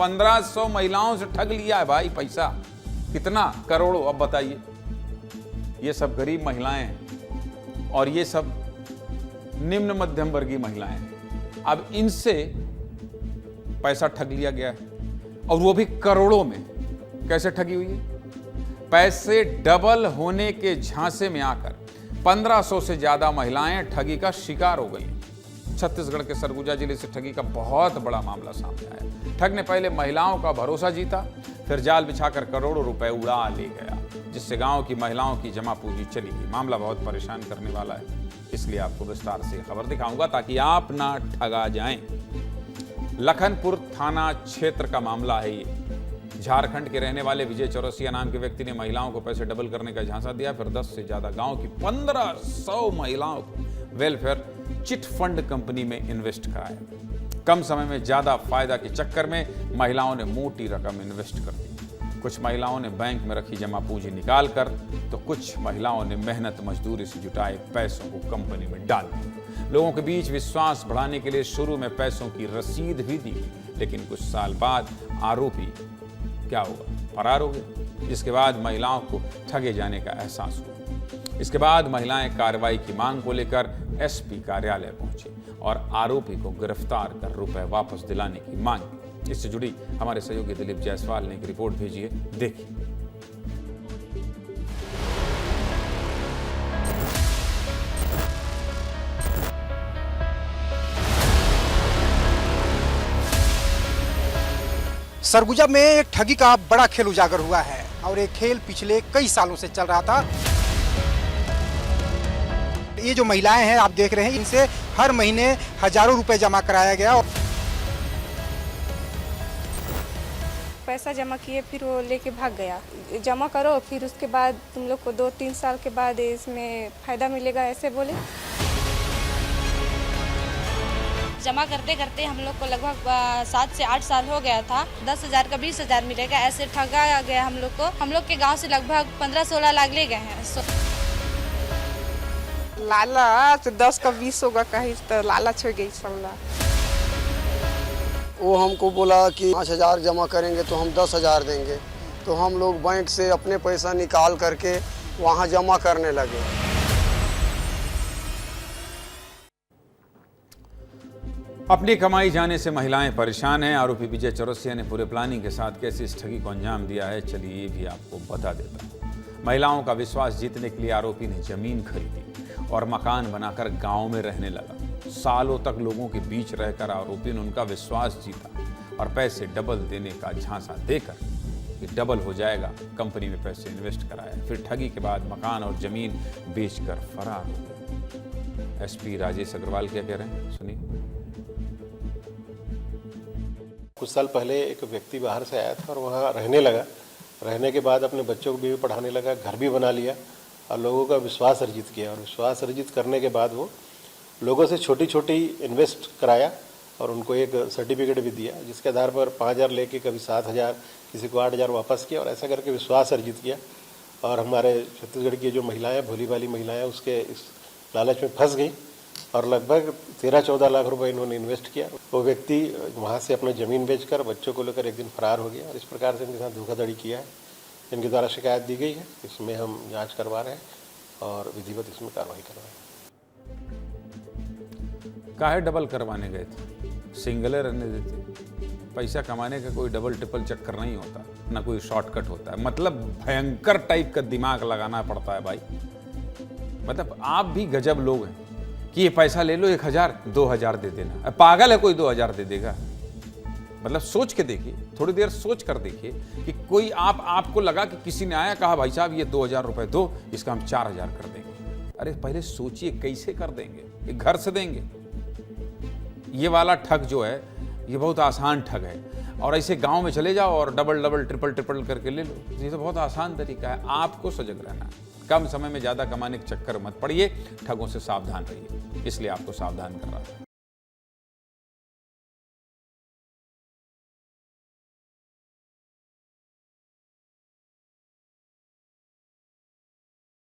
1500 महिलाओं से ठग लिया है भाई पैसा। कितना? करोड़ों। अब बताइए, ये सब गरीब महिलाएं हैं और ये सब निम्न मध्यम वर्गीय महिलाएं हैं। अब इनसे पैसा ठग लिया गया है और वो भी करोड़ों में। कैसे ठगी हुई है? पैसे डबल होने के झांसे में आकर 1500 से ज्यादा महिलाएं ठगी का शिकार हो गई। छत्तीसगढ़ के सरगुजा जिले से ठगी का बहुत बड़ा मामला सामने आया। ठग ने पहले महिलाओं का भरोसा जीता, फिर जाल बिछाकर करोड़ों रुपए उड़ा ले गया, जिससे गांव की महिलाओं की जमा पूंजी चली गई। मामला बहुत परेशान करने वाला है, इसलिए आपको विस्तार से खबर दिखाऊंगा ताकि आप ना ठगा जाएं। लखनपुर थाना क्षेत्र का मामला है ये। झारखंड के रहने वाले विजय चौरसिया नाम के व्यक्ति ने महिलाओं को पैसे डबल करने का झांसा दिया, फिर 10 से ज्यादा गांव की 1500 महिलाओं को वेलफेयर चिट फंड कंपनी में इन्वेस्ट कराया। कम समय में ज्यादा फायदा के चक्कर में महिलाओं ने मोटी रकम इन्वेस्ट कर दी। कुछ महिलाओं ने बैंक में रखी जमा पूंजी निकाल कर, तो कुछ महिलाओं ने मेहनत मजदूरी से जुटाए पैसों को कंपनी में डाल दिया। लोगों के बीच विश्वास बढ़ाने के लिए शुरू में पैसों की रसीद भी दी, लेकिन कुछ साल बाद आरोपी क्या हुआ? फरार हो गए। जिसके बाद महिलाओं को ठगे जाने का एहसास हुआ। इसके बाद महिलाएं कार्रवाई की मांग को लेकर एसपी कार्यालय पहुंची और आरोपी को गिरफ्तार कर रुपए वापस दिलाने की मांग की। इससे जुड़ी हमारे सहयोगी दिलीप जायसवाल ने एक रिपोर्ट भेजी है, देखिए। सरगुजा में एक ठगी का बड़ा खेल उजागर हुआ है और ये खेल पिछले कई सालों से चल रहा था। ये जो महिलाएं हैं आप देख रहे हैं, इनसे हर महीने हजारों रुपए जमा कराया गया। पैसा जमा किए, फिर वो लेके भाग गया। जमा करो, फिर उसके बाद तुम लोग को 2-3 साल के बाद इसमें फायदा मिलेगा, ऐसे बोले। जमा करते करते हम लोग को लगभग 7 से 8 साल हो गया था। 10,000 का 20,000 मिलेगा, ऐसे ठगा गया हम लोग को। हम लोग के गांव से लगभग 15-16 लाख ले गए हैं। लालच 10 का 20 होगा कहीं, तो लालच हो गई सबला। वो हमको बोला कि 5,000 जमा करेंगे तो हम 10,000 देंगे, तो हम लोग बैंक से अपने पैसा निकाल करके वहाँ जमा करने लगे। अपनी कमाई जाने से महिलाएं परेशान हैं। आरोपी विजय चौरसिया ने पूरे प्लानिंग के साथ कैसे इस ठगी को अंजाम दिया है, चलिए ये भी आपको बता देता हूं। महिलाओं का विश्वास जीतने के लिए आरोपी ने जमीन खरीदी और मकान बनाकर गांव में रहने लगा। सालों तक लोगों के बीच रहकर आरोपी ने उनका विश्वास जीता और पैसे डबल देने का झांसा देकर कि डबल हो जाएगा, कंपनी में पैसे इन्वेस्ट कराया। फिर ठगी के बाद मकान और जमीन बेचकर फरार हो गए। एसपी राजेश अग्रवाल क्या कह रहे हैं, सुनिए। कुछ साल पहले एक व्यक्ति बाहर से आया था और वहाँ रहने लगा। रहने के बाद अपने बच्चों को भी पढ़ाने लगा, घर भी बना लिया और लोगों का विश्वास अर्जित किया। और विश्वास अर्जित करने के बाद वो लोगों से छोटी छोटी इन्वेस्ट कराया और उनको एक सर्टिफिकेट भी दिया, जिसके आधार पर 5,000 लेके कभी 7,000, किसी को 8,000 वापस किया और ऐसा करके विश्वास अर्जित किया। और हमारे छत्तीसगढ़ की जो महिलाएँ, भोली भाली महिलाएँ, उसके इस लालच में फंस गई और लगभग 13-14 लाख रुपए इन्होंने इन्वेस्ट किया। वो व्यक्ति वहाँ से अपना ज़मीन बेचकर बच्चों को लेकर एक दिन फरार हो गया और इस प्रकार से इनके साथ धोखाधड़ी किया है। इनके द्वारा शिकायत दी गई है, इसमें हम जांच करवा रहे हैं और विधिवत इसमें कार्रवाई करवा रहे हैं। काहे डबल करवाने गए थे? सिंगले रहने देते। पैसा कमाने का कोई डबल ट्रिपल चक्कर नहीं होता, ना कोई शॉर्टकट होता है। मतलब भयंकर टाइप का दिमाग लगाना पड़ता है भाई। मतलब आप भी गजब लोग हैं कि ये पैसा ले लो, 1,000 2,000 दे देना। पागल है कोई 2,000 दे देगा? मतलब सोच के देखिए, थोड़ी देर सोच कर देखिए कि कोई आपको लगा कि किसी ने आया, कहा भाई साहब ये 2,000 रुपए दो, इसका हम 4,000 कर देंगे। अरे पहले सोचिए कैसे कर देंगे, ये घर से देंगे? ये वाला ठग जो है ये बहुत आसान ठग है। और ऐसे गांव में चले जाओ और डबल डबल ट्रिपल ट्रिपल करके ले लो, ये तो बहुत आसान तरीका है। आपको सजग रहना है, कम समय में ज्यादा कमाने के चक्कर मत पड़िए, ठगों से सावधान रहिए, इसलिए आपको सावधान कर रहा है।